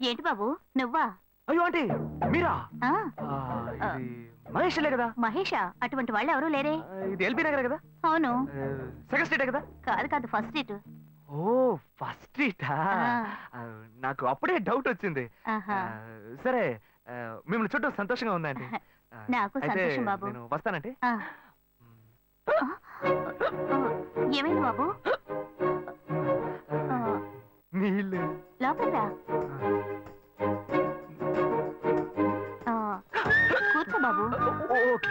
ఏంటి బాబు నువ్వా? అయ్యో ఆంటీ మీరా? ఆ, ఇది మహేష్లే కదా? మహేషా? అటువంటి వాళ్ళు ఎవరూ లేరే. ఇది ఎల్బీ నగర్ కదా? అవును. సెకండ్ స్ట్రీటే కదా? కాదు కాదు, ఫస్ట్ సీట్. ఓ ఫస్ట్ స్ట్రీటా? నాకు అప్పుడే డౌట్ వచ్చింది. సరే మిమ్మల్ని చూడటం సంతోషంగా ఉందండి. నాకు సంతోషం బాబు. నేను వస్తానంటే. ఏమైంది బాబు? నీళ్ళు లోపలికి రా. కూర్చో బాబు. ఓకే.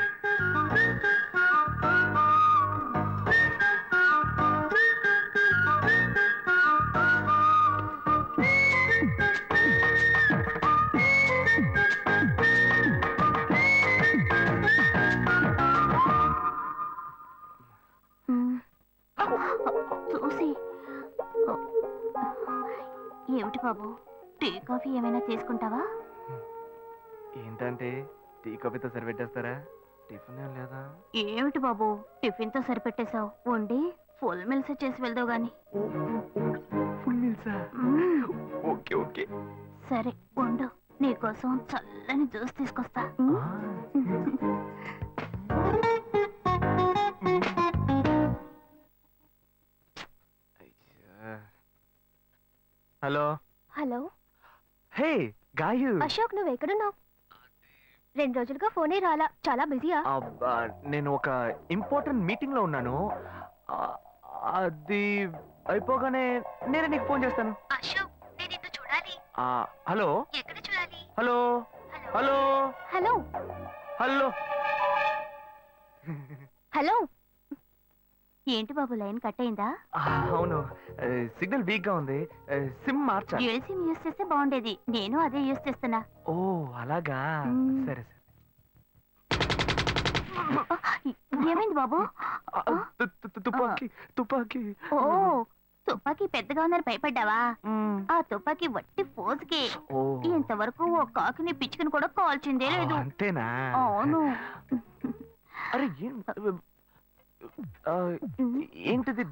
చూసి ఏమిటి బాబు, టీ కాఫీ ఏమైనా తీసుకుంటావా? ఏంటంటే టీ కాఫీతో సరిపెట్టేస్తారా? టిఫిన్ ఏం లేదా? ఏమిటి బాబు టిఫిన్ తో సరిపెట్టేశావు? వండి ఫుల్ మిల్స్ చేసి వెళ్దావు గాని. ఫుల్ మీల్సా? Okay okay. సరే వండు, నీకోసం చల్లని జ్యూస్ తీసుకొస్తా. Hello. Hello. Hey Gayu. Ashok, నువ్వు ఎక్కడున్నావు? 2 రోజులుగా ఫోనే రాలా, చాలా బిజీయా? నేను ఒక ఇంపార్టెంట్ మీటింగ్ లో ఉన్నాను. అది అయిపోగానే నేనే నీకు ఫోన్ చేస్తాను. అశోక్, నేను నిన్ను చూడాలి. హలో. ఎక్కడ చూడాలి? Hello hello hello hello hello. ఏంటి బాబు లైన్ కట్ అయిందా? అవును, సిగ్నల్ వీక్ గా ఉంది. సిమ్ మార్చా. డ్యూయల్ సిమ్ యూస్ చేస్తే బాగుండేది. నేను అదే యూస్ చేస్తున్నా. ఓ అలాగా. సరే సరే. ఏమైంది బాబు? తుపాకీ తుపాకీ. ఓ తుపాకీ పెద్దగా ఉందని భయపడ్డావా? ఆ తుపాకీ వట్టి ఫోజుకే. ఇంతవరకు ఓ కాకిని పిచ్చుకుని కూడా కాల్చిందే లేదు. అంతేనా? అవును. అరే ఏంటిది?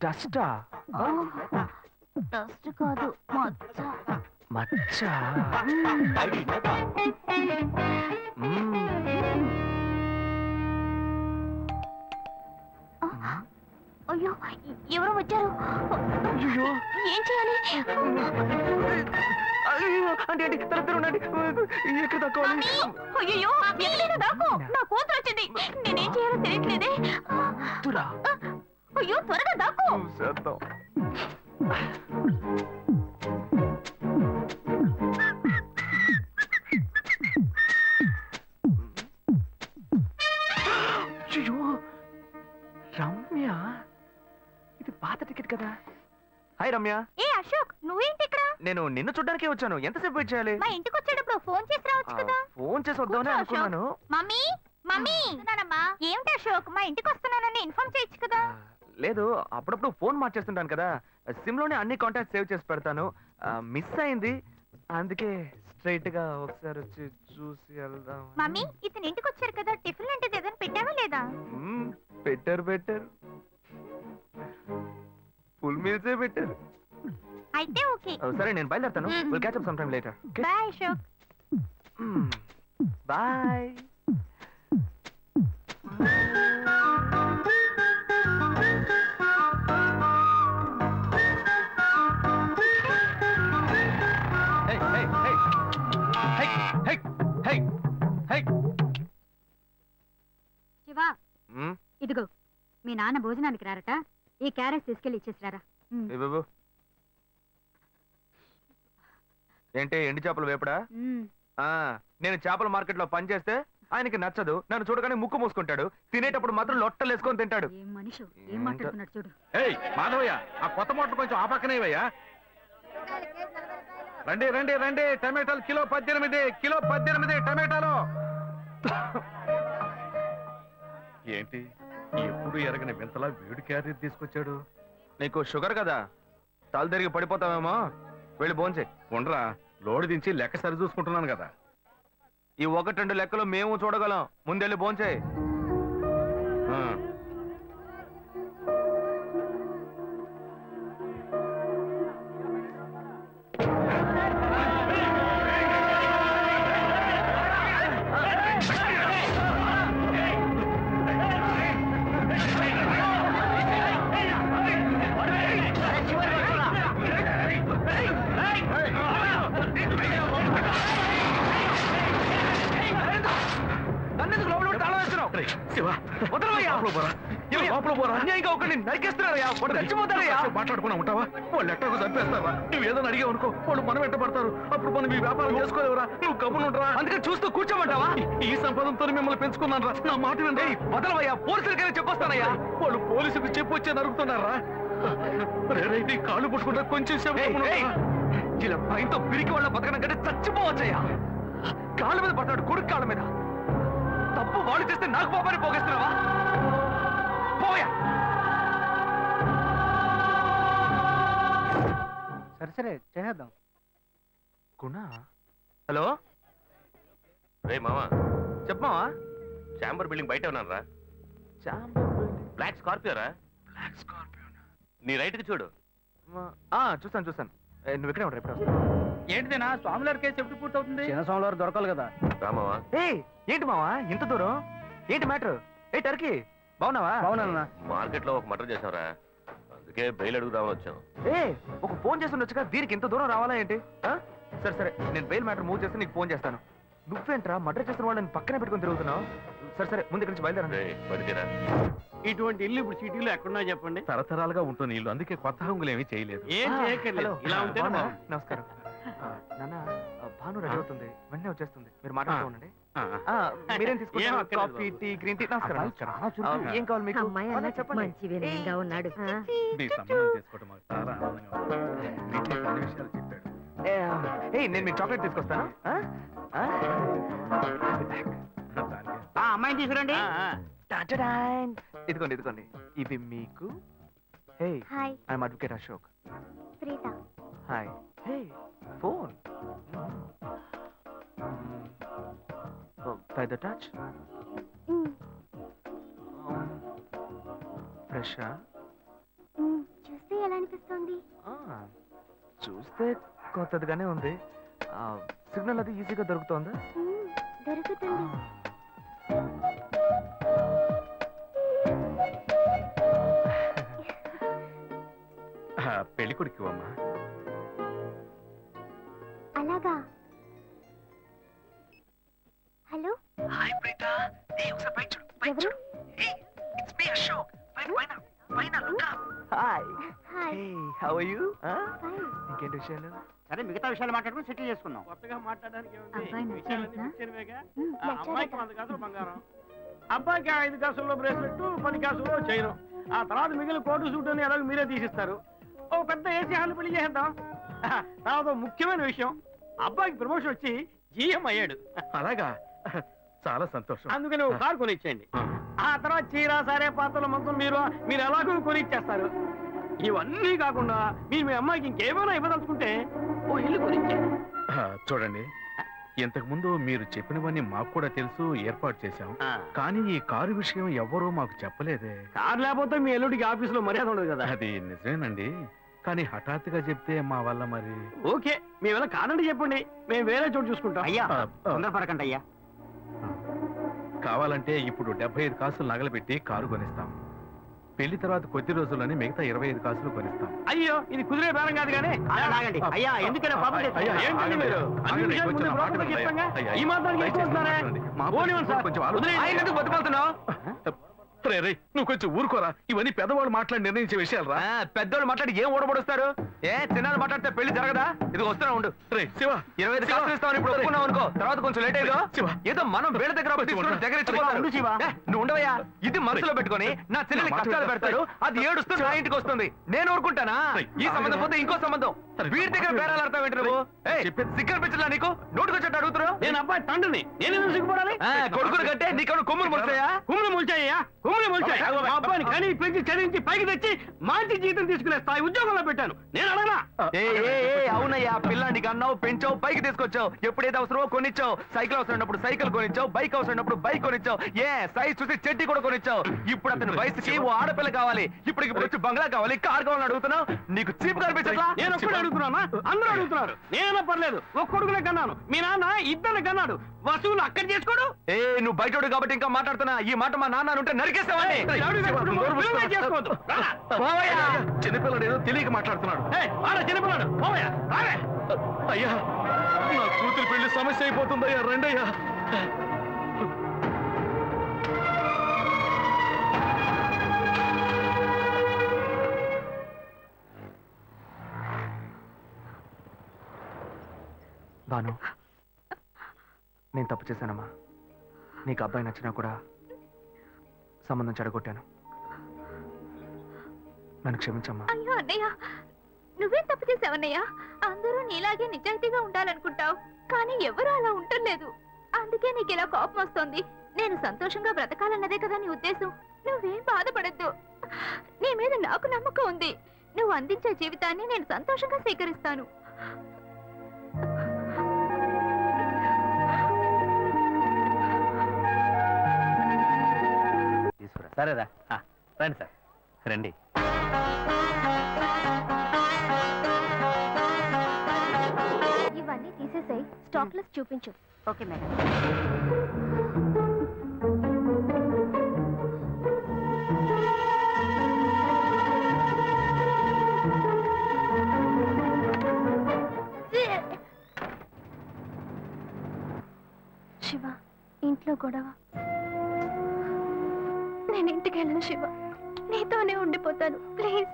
డస్టా? డస్ట్ కాదు, మచ్చ. మచ్చ? అయ్యో ఎవరో వచ్చారు. ఏం చేయాలి? అంటే ఉండండి, ఎక్కడ తక్కువాలి? అయ్యో ఎక్కడైనా దాకో, నా కూతురు వచ్చింది. నేనేం చేయాలో తెలియట్లేదే. అయ్యో త్వరగా దాకో. రమ్య, ఇది పాత టికెట్ కదా? హాయ్ రమ్య. ఏ అశోక్, నువ్వేంటి ఇక్కడ? నేను నిన్ను చూడ్డానికే వచ్చాను. ఎంతసేపు వెయిట్ చేయాలి? మా ఇంటికి వచ్చేటప్పుడు ఫోన్ చేసి రావచ్చు కదా. ఫోన్ చేసి వద్దామని అనుకున్నాను. మమ్మీ మమ్మీ ఏమిటి అశోక్, మా ఇంటికి వస్తున్నానని ఇన్ఫార్మ్ చేయొచ్చు కదా. లేదు, అప్పుడప్పుడు ఫోన్ మార్చేస్తుంటాను కదా, సిమ్ లోనే అన్ని కాంటాక్ట్ సేవ్ చేసి పెడతాను. మిస్ అయింది, అందుకే స్ట్రైట్ గా ఒకసారి వచ్చి చూసి వెళ్దాం. మమ్మీ ఇతను ఇంటికి వచ్చారు కదా, టిఫిన్ లాంటిది ఏదైనా పెట్టావా లేదా? బెటర్ ఫుల్ మీల్సే బెటర్. అయితే ఓకే. సరే నేను బయలుదేరుతాను. Will catch up some time later. Bye Ashok. Bye. Shiva, ఇదిగో మీ నాన్న భోజనానికి రారట, ఈ క్యారెట్ తీసుకెళ్లి ఇచ్చేసిరారా. ఏంటి ఎండి చేపలు వేపడా? నేను చేపల మార్కెట్ లో పని చేస్తే ఆయనకి నచ్చదు. నన్ను చూడగానే ముక్కు మూసుకుంటాడు. తినేటప్పుడు మాత్రం లొట్టలు వేసుకొని తింటాడు. ఏం మనిషి, ఏం మాట్లాడుతున్నాడు చూడు. మాధవయ్య, ఆ కొత్త మోటార్ కొంచెం ఆ పక్కనేవయ్యా. రండి రండి రండి, టమాటాలు కిలో 18 టమాటాలు. ఏంటి ఎప్పుడు ఎరగని వింతలా వేడి క్యారెట్ తీసుకొచ్చాడు? నీకు షుగర్ కదా, తల తిరిగి పడిపోతావేమో. వెళ్ళి భోంచే. ఉండరా, లోడు దించి లెక్క సరి చూసుకుంటున్నాను కదా. ఈ 1-2 లెక్కలు మేము చూడగలం. ముందెళ్ళి భోంచే. వదలవయ్యా. అన్యాయంగా ఒకరిని నరికేస్తున్నారయ్యా, వాడు చచ్చిపోతారయ్యా. మాట్లాడుకున్నా ఉంటావా? వాళ్ళు ఎట్టకు చంపేస్తారా? నువ్వు ఏదో అడిగావు అనుకో, వాళ్ళు మనం వెంట పడతారు. అప్పుడు మనం ఈ వ్యాపారం చేసుకోలేవురా. నువ్వు కబునుంటరా. అందుకని చూస్తూ కూర్చోమంటావా? ఈ సంపదంతో మిమ్మల్ని పెంచుకున్నాను రా. నా మాట వినండి. వదలవయ్యా, పోలీసులకైనా చెప్పొస్తానయ్యా. వాళ్ళు పోలీసులకు చెప్పొచ్చే నరుగుతున్నారా? నీ కాళ్ళు పుట్టుకుంటా కొంచెం సేపు గమ్మునుండరా. ఇలా భయంతో పిరికి వాళ్ళ బతకడం కంటే చచ్చిపోవచ్చయ్యా. కాళ్ళ మీద పడ్డాడు, కొడుకు కాళ్ళ మీద. తప్పు వాళ్ళు చేస్తే నాకు పాపాన్ని పోగేస్తున్నావా? పోయా. సరే చేద్దాం. గుణ, హలో రే మామా, చెప్పమావా? చాంబర్ బిల్డింగ్ బయట ఉన్నాను రా. బ్లాక్ స్కార్పియో రా. Black Scorpio. నీ రైట్ కి చూడు. చూస్తాను. నువ్వు ఇక్కడే ఉంటా, ఇప్పుడు వస్తా. ఏంటిదేనా స్వామివారి కేసు ఎప్పుడు పూర్తవుతుంది? చిన్న స్వామివారు దొరకాలి కదా. రామావా, ఏంటి మావా ఇంత దూరం? ఏంటి మ్యాటర్? టర్కీ బాగున్నావా? బాగున్నా. మార్కెట్ లో ఒక మర్డర్ చేసావురా, అందుకే బెయిల్ అడుగుదామని వచ్చాం. ఒక ఫోన్ చేసి ఉండొచ్చుగా, దీనికి ఇంత దూరం రావాలా ఏంటి? సరే నేను బెయిల్ మ్యాటర్ మూవ్ చేస్తే నీకు ఫోన్ చేస్తాను. నువ్వేంట్రా మర్డర్ చేసిన వాళ్ళని పక్కనే పెట్టుకుని తిరుగుతున్నావు? సరే ముందు ఇక్కడి నుంచి బయలుదేరండి. పడితేరా ఇటువంటి ఇల్లు ఇప్పుడు సిటీలో ఎక్కడున్నా చెప్పండి. తరతరాలుగా ఉంటుంది ఇల్లు, అందుకే కొత్త హంగులు ఏమీ చేయలేదు. ఏం చేయక్కర్లేదు, ఇలా ఉంటే నమస్కారం నాన్న. భాను రెడీ అవుతుంది, వెంటనే వచ్చేస్తుంది. మీరు మాట్లాడుతూ ఉండండి. మీరేం తీసుకుంటారు? ఏం అక్కర్లేదు కాఫీ, టీ, గ్రీన్ టీ. నమస్కారం. ఏం కావాలి మీకు? చెప్పండి. మంచి వినయంగా ఉన్నాడు. మీ సంబంధం చేసుకోవడం మాకు చాలా ఆనందంగా ఉంది. నీతో కొన్ని విషయాలు చెప్పాడు. నేను మీకు చాక్లెట్ తీసుకొస్తాను. అమ్మాయిని తీసుకురండి. ఇదిగోండి ఇవి మీకు. Hi, I'm advocate Ashok. Preetha. Hi. Phone by the touch. ఫ్రెషా? చూస్తే ఎలా అనిపిస్తుంది? చూస్తే కొత్తదిగానే ఉంది. సిగ్నల్ అది ఈజీగా దొరుకుతోందా? దొరుకుతుంది. పెళ్లి కొడుకు అమ్మా. అలాగా. Hello, hi Preetha. ఒకసారి పైకి చూడు, పైకి ఎవరు? చూడు. It's me Ashok. పైన look up. Hi. Hi. How are you? Fine. ఇంకేంటి విషయాలు? సరే మిగతా విషయాలు మాట్లాడుకుని సెటిల్ చేసుకుందాం. కొత్తగా మాట్లాడడానికి ఏముంది? అబ్బాయి విషయాలన్నీ నచ్చాడా? పిచ్చేవేగా. నచ్చాడట. అమ్మాయికి 100 కాసులు బంగారం, అబ్బాయికి 5 కాసుల్లో బ్రేస్లెట్, 10 కాసుల్లో చైను. ఆ తర్వాత మిగిలిన కోటు సూట్ అని ఎలాగో మీరే తీసిస్తారు. ఓ పెద్ద ఏసీ హాల్ పెళ్లి చేద్దాం. తర్వాత ముఖ్యమైన విషయం, అబ్బాయికి ప్రమోషన్ వచ్చి జీఎం అయ్యాడు. అలాగా, చాలా సంతోషం. అందుకని ఒక కారు కొనిచ్చేయండి. ఆ తర్వాత చీర సారే పాత్రల మొత్తం మీరు ఎలాగో కొనిచ్చేస్తారు. ఇవన్నీ కాకుండా మీరు మీ అమ్మాయికి ఇంకేమైనా ఇవ్వదలుచుకుంటే ఓ ఇల్లు కొనిచ్చేయండి. చూడండి, ఇంతకు ముందు మీరు చెప్పినవన్నీ మాకు కూడా తెలుసు, ఏర్పాటు చేశాం. కానీ ఈ కారు విషయం ఎవ్వరూ మాకు చెప్పలేదే. కారు లేకపోతే మీ ఎల్లుడికి ఆఫీసులో మర్యాద ఉండదు కదా. అది నిజమేనండి, కానీ హఠాత్తుగా చెప్తే మా వల్ల మరి. ఓకే, మీ వల్ల కాదండి చెప్పండి, మేము వేరే చోటు చూసుకుంటాం. అయ్యా ఆ, తొందరపడకండి అయ్యా. కావాలంటే ఇప్పుడు 75 కాసులు నగలబెట్టి కారు కొనిస్తాం. పెళ్లి తర్వాత కొద్ది రోజుల్లోనే మిగతా 25 కాసులు కొనిస్తాం. అయ్యో, ఇది కుదిరే బేరం కాదు కానీ. ఆగండి. అయ్యా ఎందుకైనా పాపం అయ్యా, చేస్తున్నారు? ఏంటండి మీరు? అన్ని ఆగండి, విషయాలు కొంచెం ముందు మాట బ్రోకర్కి వినండి. చెప్తాంగా? అయ్యా, ఈ మాత్రానికి దయచేసి ఎక్కువస్తున్నారా? మాట్లాడండి. మా పోనివ్వండి సార్. కొంచెం ఆలోచించండి. వదిలేయండి. ఆయన ఎందుకు బతుకుతున్నావు? రే, నువ్వు కొంచెం ఊరుకోరా. ఇవన్నీ పెద్దవాళ్ళు మాట్లాడి నిర్ణయించే విషయాలు రా. పెద్దోళ్ళు మాట్లాడి ఏం ఓడబడుస్తారు? చిన్నాళ్ళు మాట్లాడితే పెళ్లి జరగదా? ఇది వస్తున్నా ఉండు. రే శివ, 25 కాసులు ఇస్తామని ఇప్పుడు ఒప్పుకున్నావు అనుకో, తర్వాత కొంచెం లేట్ అయ్యో. శివ. ఏదో మనం వేరే దగ్గర అప్పు తీసుకుని దగ్గర ఇచ్చిపోతారు. ఉండు శివ. నువ్వు ఉండవయ్యా. ఇది మనసులో పెట్టుకొని నా చెల్లెలి కష్టాలు పెడతాడు, అది ఏడుస్తూ నా ఇంటికి వస్తుంది. నేను ఊరుకుంటానా? ఈ సంబంధం పోతే ఇంకో సంబంధం. వీడి దగ్గర బేరాలు ఆడతావు ఏంటి నువ్వు? సిగ్గర్ పిచ్చలా నీకు? నోటుకొచ్చేట్టు అడుగుతున్నావు. నేను అబ్బాయి తండ్రిని, నేను ఎందుకు సిగ్గుపడాలి? కొడుకులు కంటే నీకు కొమ్ములు ముడతాయా? కుమ్ములు మొలిచాయ్యా, కుమ్ములు మొలిచాయి. మా అబ్బాయిని కని పెంచి చదివించి పైకి తెచ్చి మంచి జీతం తీసుకునే స్థాయి ఉద్యోగంలో పెట్టాను. నేను అడగనా? అవునయ్యా, పిల్లానికి అన్నావు, పెంచావు, పైకి తీసుకొచ్చావు. ఎప్పుడైతే అవసరమో కొనిచ్చావు. సైకిల్ అవసరమైనప్పుడు సైకిల్ కొనిచ్చావు, బైక్ అవసరమైనప్పుడు బైక్ కొనిచ్చావు. సైజ్ చూసి చెట్టి కూడా కొనిచ్చావు. ఇప్పుడు అతని వయసుకి ఓ ఆడపిల్ల కావాలి. ఇప్పుడు వచ్చి బంగ్లా కావాలి, కార్ కావాలని అడుగుతున్నావు. నీకు చీప్ కనిపించట్లా? నేను ఒక్కడే అడుగుతున్నానా? అందరూ అడుగుతున్నారు. నేనైనా పర్లేదు, ఒక్క కొడుకునే కన్నాను. మీ నాన్న ఇద్దరు కన్నాడు. వసూలు అక్కడ చేసుకోడు. నువ్వు బయటోడు కాబట్టి ఇంకా మాట్లాడుతున్నా. ఈ మాట మా నాన్న ఉంటే నరికేస్తావని. చేసుకోవద్దు. చిన్నపిల్లడు ఏదో తెలియక మాట్లాడుతున్నాడు. చిన్నపిల్లాడు పోవయ్యా, రావే. అయ్యా, నా కూతురు పెళ్లి సమస్య అయిపోతుందయ్యా, రండయ్యా. భాను, నేను తప్పు చేశానమ్మా. నీకు అబ్బాయి నచ్చినా కూడా సంబంధం చెడగొట్టాను. నన్ను క్షమించమ్మా. అయ్యో అన్నయ్య, నువ్వేం తప్పు చేసావన్నయ్య? అందరూ నీలాగే నిజాయితీగా ఉండాలనుకుంటావు, కానీ ఎవరు అలా ఉండలేదు. అందుకే నీకు ఇలా కోపం వస్తుంది. నేను సంతోషంగా బ్రతకాలన్నదే కదా నీ ఉద్దేశం. నువ్వేం బాధపడద్దు. నీ మీద నాకు నమ్మకం ఉంది. నువ్వు అందించే జీవితాన్ని నేను సంతోషంగా స్వీకరిస్తాను. సరేరా, రండి సార్, రండి. ఇవన్నీ తీసేసాయి, స్టాక్ లిస్ట్ చూపించు. Okay madam. శివ, ఇంట్లో గొడవ. నేను ఇంటికి వెళ్ళను శివ, నీతోనే ఉండిపోతాను. ప్లీజ్,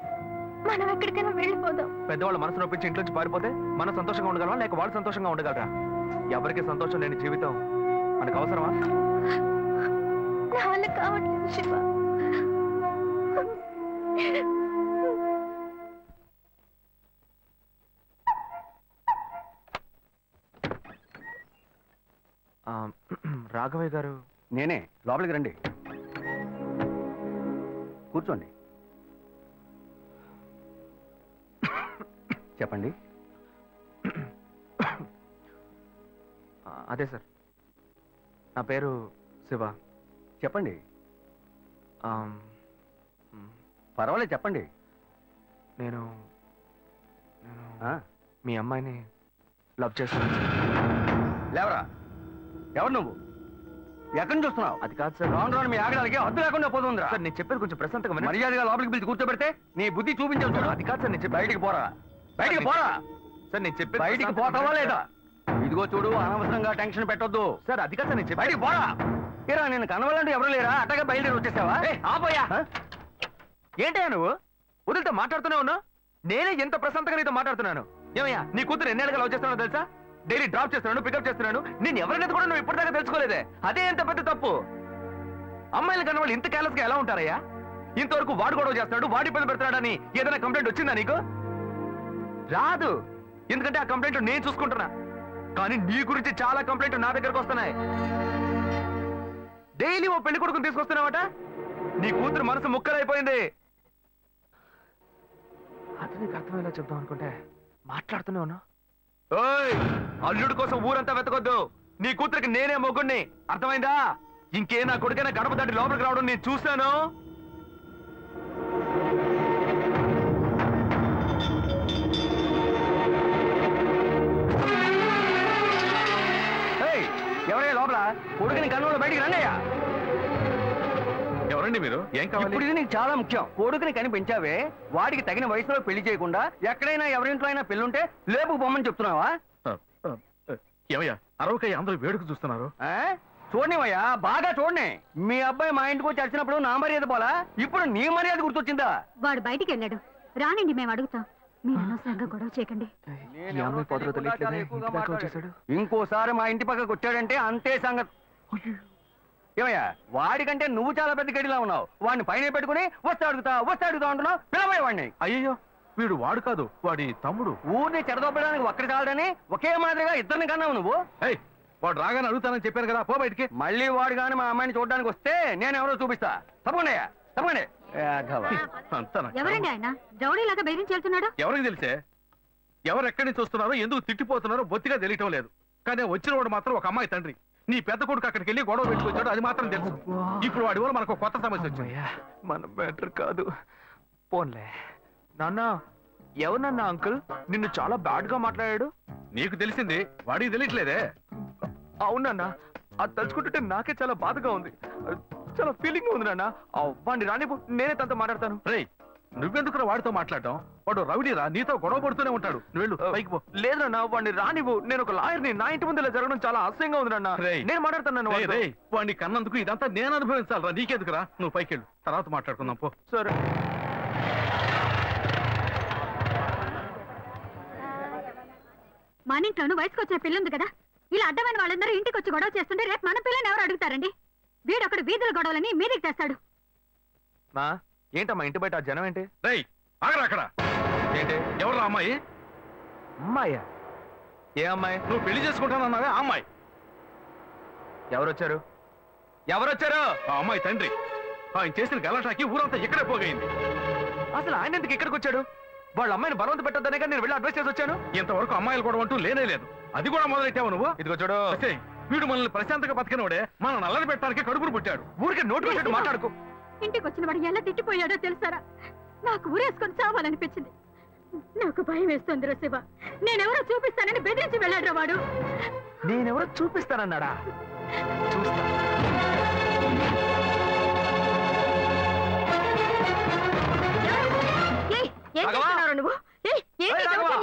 మనం ఎక్కడికైనా వెళ్ళిపోదాం. పెద్దవాళ్ళ మనసు నొప్పించి ఇంట్లోంచి పారిపోతే మనం సంతోషంగా ఉండగలమా, లేక వాళ్ళు సంతోషంగా ఉండగలరా? ఎవరికి సంతోషం లేని జీవితం మనకు అవసరమా? నా వల్ల కావట్లేదు శివ. రాఘవయ్య గారు. నేనే, లోపలికి రండి, కూర్చోండి. చెప్పండి. అదే సార్, నా పేరు శివ. చెప్పండి, ఆమ్, పర్వాలేదు చెప్పండి. నేను నేను ఆ, మీ అమ్మాయిని లవ్ చేస్తాను. లేవరా, ఎవరు నువ్వు? ఎక్కడి నుంచి చూస్తున్నావు? అది కాదు సార్. రాను రాను మీ ఆగడానికి హద్దు లేకుండా పోతుందిరా. సార్, నేను చెప్పేది కొంచెం ప్రశాంతంగా వినండి. మర్యాదగా లోపలికి పిలిచి కూర్చోబెడితే నీ బుద్ధి చూపించావు చూడు. అది కాదు సార్, నేను బయటికి పోరా, బయటికి పోరా. సార్, నేను చెప్పేది బయటికి ప్రశాంతంగా పోతావా వినండి లేదా? సార్. ఇదిగో చూడు, అనవసరంగా టెన్షన్ పెట్టొద్దు. సార్, అది కాదు సార్, నేను చెప్పేది. బయటికి పోరా. ఏరా, నేను కనవాలంటే ఎవరు లేరా? అట్టగా బయలుదేరి వచ్చేసావా? ఆపోయా. ఆ? ఏంటయ్యా నువ్వు? వదిలితో మాట్లాడుతూనే ఉన్నా. నేనే ఎంత ప్రశాంతంగా నీతో మాట్లాడుతున్నాను. ఏమయ్యా, నీ కూతురు ఎన్నేళ్ళగా లవ్ చేస్తున్నానో తెలుసా? డైలీ డ్రాప్ చేస్తున్నాను, పికప్ చేస్తున్నాను. నేను ఎవరినైతే కూడా నువ్వు ఇప్పటిదాకా తెలుసుకోలేదే. అదే ఎంత పెద్ద తప్పు. అమ్మాయిలు కన్నా వాళ్ళు ఇంత కేర్లెస్ గా ఎలా ఉంటారయ్యా? ఇంతవరకు వాడు గొడవ చేస్తున్నాడు, వాడి ఇబ్బంది పెడతాడని ఏదైనా కంప్లైంట్ వచ్చిందా నీకు? రాదు, ఎందుకంటే ఆ కంప్లైంట్ నేను చూసుకుంటున్నా. కానీ నీ గురించి చాలా కంప్లైంట్ నా దగ్గరకు వస్తున్నాయి. డైలీ ఓ పెళ్లి కొడుకుని తీసుకొస్తున్నావట. నీ కూతురు మనసు ముక్కలైపోయింది. అది నీకు అర్థమయ్యేలా చెప్దాం అనుకుంటే మాట్లాడుతూనే ఉన్నా. ఓయ్, అల్లుడు కోసం ఊరంతా వెతకొద్దు. నీ కూతురికి నేనే మొగ్గుణ్ణి, అర్థమైందా? ఇంకే నా కొడుకైనా గడప దాటి లోపలికి రావడం నేను చూశాను. ఏయ్, ఎవరయ్యా లోపల? కొడుకుని కన్నులో బయటికి రండియ్యా. ఎవరండి మీరు? ఏం కావాలి? ఇప్పుడు ఇది నీకు చాలా ముఖ్యం. కొడుకుని కని పెంచావే, వాడికి తగిన వయసులో పెళ్లి చేయకుండా ఎక్కడైనా ఎవరింట్లో అయినా పెళ్ళుంటే లేపుకు పొమ్మని చెప్తున్నావా? ఏమయ్యా, అరవకయ్య అందరూ వేడుక చూస్తున్నారు. ఆ? చూడనివయ్యా, బాగా చూడని. మీ అబ్బాయి మా ఇంటికి వచ్చి వచ్చినప్పుడు నా మర్యాద పోలా, ఇప్పుడు నీ మర్యాద గుర్తొచ్చిందా? వాడు బయటికి వెళ్ళాడు, రానండి, మేము అడుగుతాం. మీరు అనవసరంగా గొడవ చేయకండి. ఈ అమ్మాయి పొదలో తెలియట్లేదే, ఇంటి దాకా వచ్చేసాడు. ఇంకోసారి మా ఇంటి పక్కకు వచ్చాడంటే అంతే సంగతి. ఏమయ్యా, వాడికంటే నువ్వు చాలా పెద్ద గడిలా ఉన్నావు. వాడిని పైన పెట్టుకుని వస్తే అడుగుతా అంటున్నావు. పిలవయ్య వాడిని. అయ్యో, వీడు వాడు కాదు, వాడి తమ్ముడు. ఊరిని చెడదొప్పడానికి ఒక్కడి చాలని ఒకే మాదిరిగా ఇద్దరిని కన్నావు నువ్వు. ఏయ్, వాడు రాగానే అడుగుతానని చెప్పాను కదా, పో బయటికి. మళ్ళీ వాడు కానీ మా అమ్మాయిని చూడడానికి వస్తే నేను ఎవరో చూపిస్తా. తప్పకుండా తప్పకుండా. అంతా నాకు ఎవరండి ఆయన? రౌడీలాగా బెదిరించి వెళ్తున్నాడు. ఎవరికి తెలిసే? ఎవరు ఎక్కడి నుంచి వస్తున్నారో, ఎందుకు తిట్టిపోతున్నారో బొత్తిగా తెలియటం లేదు. కానీ వచ్చిన వాడు మాత్రం ఒక అమ్మాయి తండ్రి. నీ పెద్ద కొడుకు అక్కడికి వెళ్ళి గొడవ పెట్టుకొచ్చాడు, అది మాత్రం తెలుసు. ఇప్పుడు వాడి వల్ల మనకు కొత్త సమస్య వచ్చింది. అమ్మయ్యా, మన బెటర్ కాదు. పోన్లే. నాన్న, ఎవరన్నా అంకుల్ నిన్ను చాలా బ్యాడ్ గా మాట్లాడాడు? నీకు తెలిసింది, వాడికి తెలియట్లేదే. అవునన్నా, అది తలుచుకుంటుంటే నాకే చాలా బాధగా ఉంది. చాలా ఫీలింగ్ ఉంది నాన్న. వాడిని రానివ్వు, నేనే తనతో మాట్లాడతాను. రేయ్, నువ్వెందుకు వాడితో మాట్లాడటం? వాడు రౌడీరా, నీతో గొడవ పడుతూనే ఉంటాడు. నువ్వు వెళ్ళు, పైకి పో. లేదు నాన్న, వాడిని రానివ్వు. నేను ఒక లాయర్ని. నా ఇంటి ముందు ఇలా జరగడం చాలా అసహ్యంగా ఉంది నాన్న. రేయ్. నేను మాట్లాడతాను. రేయ్, వాడిని కన్నందుకు ఇదంతా నేను అనుభవించాలరా, నీకెందుకురా? నువ్వు పైకి వెళ్ళు, తర్వాత మాట్లాడుకుందాం, పో. సరే. మా మన ఇంట్లోనూ వయసుకు వచ్చిన పిల్ల ఉంది కదా, ఇలా అడ్డమైన వాళ్ళందరూ ఇంటికి వచ్చి గొడవ చేస్తుంటే రేపు మన పిల్లని ఎవరు అడుగుతారండి? వీడొకడు వీధుల గొడవలని మీదికి తెస్తాడు. మా ఏంటమ్మా ఇంటి బయట ఆ జనం ఏంటి? రేయ్ ఆగరా అక్కడ. ఏంటి? ఎవరు అమ్మాయి? అమ్మాయ్యా? ఏ అమ్మాయి? నువ్వు పెళ్లి చేసుకుంటానన్నావే ఆ అమ్మాయి. ఎవరొచ్చారు? ఎవరొచ్చారు? ఆ అమ్మాయి తండ్రి. ఆయన చేసిన గలాటాకి ఊరంతా ఇక్కడే పోగైంది. అసలు ఆయన ఎందుకు ఇక్కడికి వచ్చాడు? వాళ్ళ అమ్మాయిని బలవంత పెట్టొద్దనే కానీ నేను వెళ్ళి అడ్వైస్ చేసి వచ్చాను. ఇంతవరకు అమ్మాయిలు కూడా అంటూ లేనే లేదు. అది కూడా మొదలెట్టావు నువ్వు. ఇదిగో చూడు, అసే, వీడు మనల్ని ప్రశాంతంగా బతికినోడే మన నల్లని పెట్టడానికి కడుపును పుట్టాడు. ఊరికే నోటు పెట్టట్టు మాట్లాడుకో. ఇంటికి వచ్చిన వాడు ఎలా తిట్టిపోయాడో తెలుసారా? నాకు ఊరేసుకొని చావాలనిపించింది. నాకు భయం వేస్తుంది శివ. నేనెవరో చూపిస్తానని బెదిరించి వెళ్ళాడు వాడు. నేనెవరో చూపిస్తానన్నాడా? చూస్తా. ఏం రాఘవా! చేస్తున్నావు నువ్వు? ఏయ్, రాఘవా!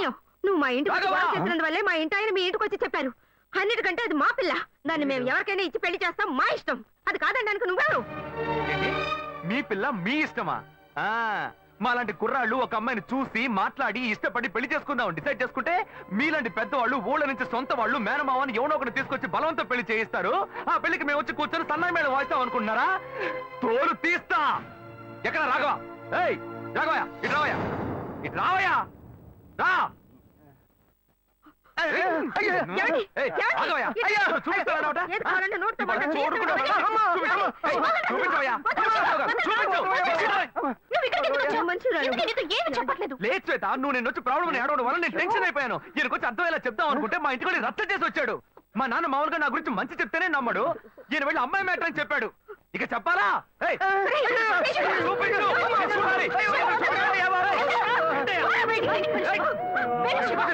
నువ్వు మా ఇంటికి వచ్చి రాఘవా! గొడవ చేసినందువల్లే మా ఇంటి ఆయన మీ ఇంటికి వచ్చి చెప్పారు. అన్నిటికంటే అది మా పిల్ల. దాన్ని మేము ఎవరికైనా ఇచ్చి పెళ్లి చేస్తాం, మా ఇష్టం. అది కాదండానికి నువ్వెవరు? ఏంటి? మీ పిల్ల మీ ఇష్టమా? మాలాంటి కుర్రాళ్ళు ఒక అమ్మాయిని చూసి మాట్లాడి ఇష్టపడి పెళ్లి చేసుకుందాం డిసైడ్ చేసుకుంటే, మీలాంటి పెద్దవాళ్ళు ఊళ్ళ నుంచి సొంత వాళ్ళు మేనమావని ఎవనో ఒకటి తీసుకొచ్చి బలవంతం పెళ్లి చేయిస్తారు. ఆ పెళ్లికి మేము వచ్చి కూర్చొని సన్నాయి మేళ వాయిస్తాం అనుకుంటున్నారా? తోలు తీస్తా. ఎక్కడ రాఘవ? ఏయ్ రాఘవయ్య, ఇటు రావయ్యా, ఇటు రావయ్యా, రా. లేదు శ్వేత, నువ్వు నేను వచ్చి ప్రాబ్లం ఏడవడం వల్ల నేను టెన్షన్ అయిపోయాను. ఈయనకొచ్చి అర్థమయ్యేలా చెప్దాం అనుకుంటే మా ఇంటికి వెళ్ళి రచ్చ చేసి వచ్చాడు. మా నాన్న మామూలుగా నా గురించి మంచి చెప్తేనే నమ్మడు. ఈయన వెళ్ళి అమ్మాయి మ్యాటర్ అని చెప్పాడు. ఇక చెప్పాలా?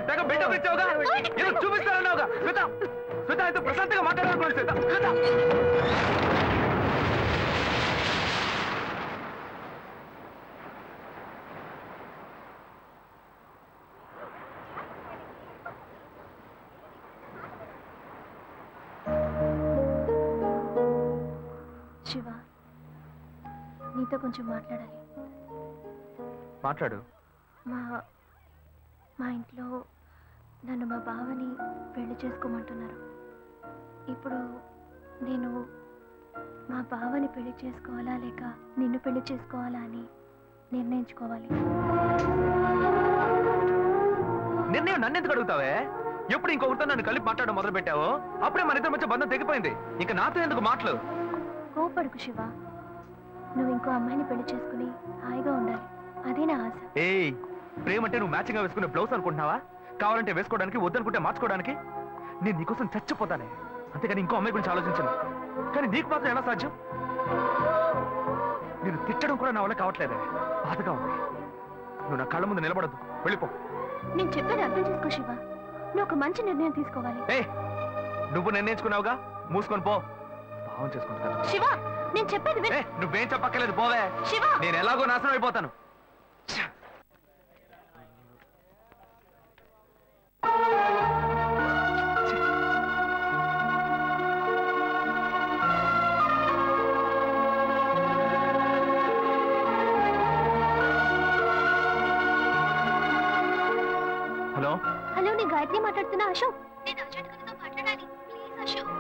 తెగ బిల్డప్ ఇచ్చావుగా, ఏదో చూపిస్తానన్నావుగా. శ్వేత, శ్వేత అయితే ప్రశాంతంగా మాట్లాడాలనుకోండి. శ్వేత, శ్వేత. శివ, నీతో కొంచెం మాట్లాడాలి. మాట్లాడు. మా ఇంట్లో నన్ను మా బావని పెళ్లి చేసుకోమంటున్నారు. ఇప్పుడు నేను మా బావని పెళ్లి చేసుకోవాలా లేక నిన్ను పెళ్లి చేసుకోవాలా అని నిర్ణయించుకోవాలి. నిర్ణయం నన్ను ఎందుకు అడుగుతావే? ఎప్పుడు ఇంకొకరితో నన్ను కలిపి మాట్లాడడం మొదలు పెట్టావో అప్పుడే మన ఇద్దరి మధ్య బంధం తెగిపోయింది. ఇంకా నాతో ఎందుకు మాటలు? కోపడుకు శివ, నువ్వు ఇంకో అమ్మాయిని పెళ్లి చేసుకుని హాయిగా ఉండాలి. అదే నా ఆశ. ఏయ్, ప్రేమంటే నువ్వు మ్యాచింగ్ గా వేసుకునే బ్లౌజ్ అనుకుంటున్నావా? కావాలంటే వేసుకోవడానికి, వద్దనుకుంటే మార్చుకోవడానికి. నేను నీకోసం చచ్చిపోతానే, అంతేగాని ఇంకో అమ్మాయి గురించి ఆలోచించను. కానీ నీకు మాత్రం ఎలా సాధ్యం? నేను తిట్టడం కూడా నా వల్ల కావట్లేదే, బాధగా ఉంది. నువ్వు నా కళ్ళ ముందు నిలబడద్దు, వెళ్ళిపో. నేను చెప్పేది అర్థం చేసుకో శివ, నువ్వు ఒక మంచి నిర్ణయం తీసుకోవాలి. ఏ, నువ్వు నిర్ణయించుకున్నావుగా, మూసుకొని పో. భావం చేసుకుంటాను. శివ, నేను చెప్పేది విను. నువ్వేం చెప్పక్కర్లేదు, పోవే. శివ, నేను ఎలాగో నాశనం అయిపోతాను. హలో హలో, నేను గాయత్రి మాట్లాడుతున్నా. అశోక్, నేను అర్జెంట్ గా మాట్లాడాలి. ప్లీజ్ అశోక్.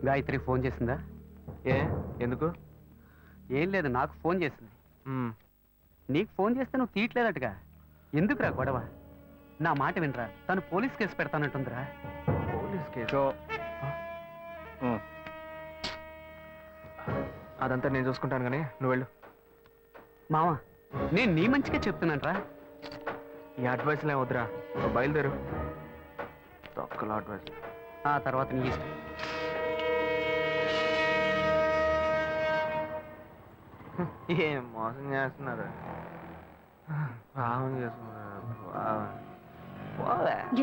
గాయత్రి ఫోన్ చేసిందా? ఏ ఎందుకు? ఏం లేదు, నాకు ఫోన్ చేసింది. నీకు ఫోన్ చేస్తే నువ్వు తీయట్లేదటగా. ఎందుకురా గొడవ? నా మాట వినరా, తను పోలీస్ కేసు పెడతానంటుందిరా. Police case? అదంతా నేను చూసుకుంటాను, కానీ నువ్వు వెళ్ళు. మావా, నేను నీ మంచిగా చెప్తున్నానరా. ఈ అడ్వైస్లే వద్దురా, నువ్వు బయలుదేరు. తొక్కల అడ్వైస్. ఆ తర్వాత నీ ఇష్టం. ఏం మోసం చేస్తున్నారు, పాపం చేసుకున్నారు.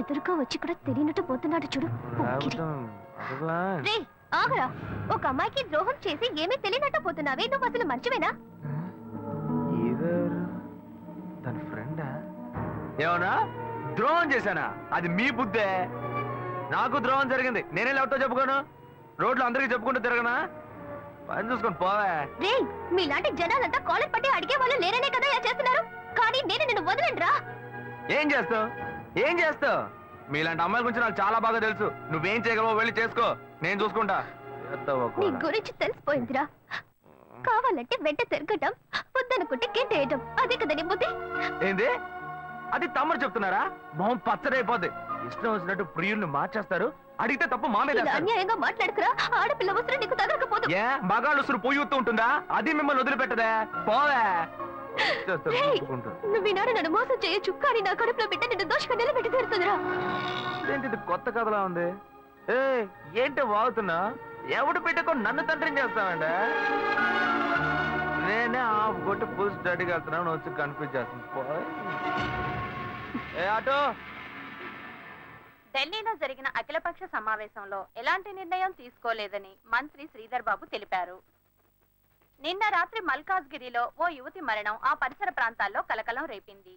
ఎదురుగా వచ్చి కూడా తెలియనట్టు పోతున్నాడు చూడు. రేయ్, ఆగరా. ఒక అమ్మాయికి ద్రోహం చేసి ఏమీ తెలియనట్టు పోతున్నావే, నువ్వు అసలు మంచివేనా? తన ఫ్రెండా? ఏమన్నా ద్రోహం చేశానా? అది మీ బుద్ధే. నాకు ద్రోహం జరిగింది, నేనే ఎవరితో చెప్పుకోను. రోడ్లు అందరికీ చెప్పుకుంటూ తిరగనా? పని చూసుకొని పోవే. రే మీలాంటి జనాలంతా కాలర్ పట్టి అడిగే వాళ్ళు లేరనే కదా ఇలా చేస్తున్నారు. కానీ నేను నిన్ను వదలండ్రా. ఏం చేస్తావు? ఏం చేస్తావు? మీలాంటి అమ్మాయిల గురించి నాకు చాలా బాగా తెలుసు. నువ్వేం చేయగలవో వెళ్ళి చేసుకో, నేను చూసుకుంటా. నీ గురించి తెలిసిపోయిందిరా. కావాలంటే వెంట తిరగటం, వద్దనుకుంటే గెంటేయటం, అదే కదా నీ బుద్ధి. ఏంది? అది తమ్ముడు చెప్తున్నారా? మొహం పచ్చడైపోద్ది. ఇష్టం వచ్చినట్టు ప్రియుల్ని మార్చేస్తారు. అడిగితే తప్పు మా మీద ఇలా వేస్తారు. అన్యాయంగా మాట్లాడుకురా. ఆడపిల్ల వస్త్రం నీకు తగలకపోదు. ఏ మగాళ్ళు ఉసురు పొయ్యి ఉంటుందా? అది మిమ్మల్ని వదిలిపెట్టదే. పోవే. చేస్తారు, రేయ్, ఒప్పుకుంటారు. నువ్వు ఈనాడు నన్ను మోసం చేయొచ్చు, కానీ నా కడుపులో బిడ్డ నిన్ను దోషగా నిలబెట్టి తీరుతుందిరా. ఏంటి ఇది కొత్త కథలా ఉంది? ఏ ఏంటి వాగుతున్నా? ఎవడు పెట్టుకో నన్ను తండ్రిని చేస్తామండి. నేనే ఆఫ్ కొట్టి ఫుల్ స్టడీకి వెళ్తున్నాను, వచ్చి కన్ఫ్యూజ్ చేస్తుంది. ఏ ఆటో. ఢిల్లీలో జరిగిన అఖిలపక్ష సమావేశంలో ఎలాంటి నిర్ణయం తీసుకోలేదని మంత్రి శ్రీధర్ బాబు తెలిపారు. నిన్న రాత్రి మల్కాజ్గిరిలో ఓ యువతి మరణం ఆ పరిసర ప్రాంతాల్లో కలకలం రేపింది.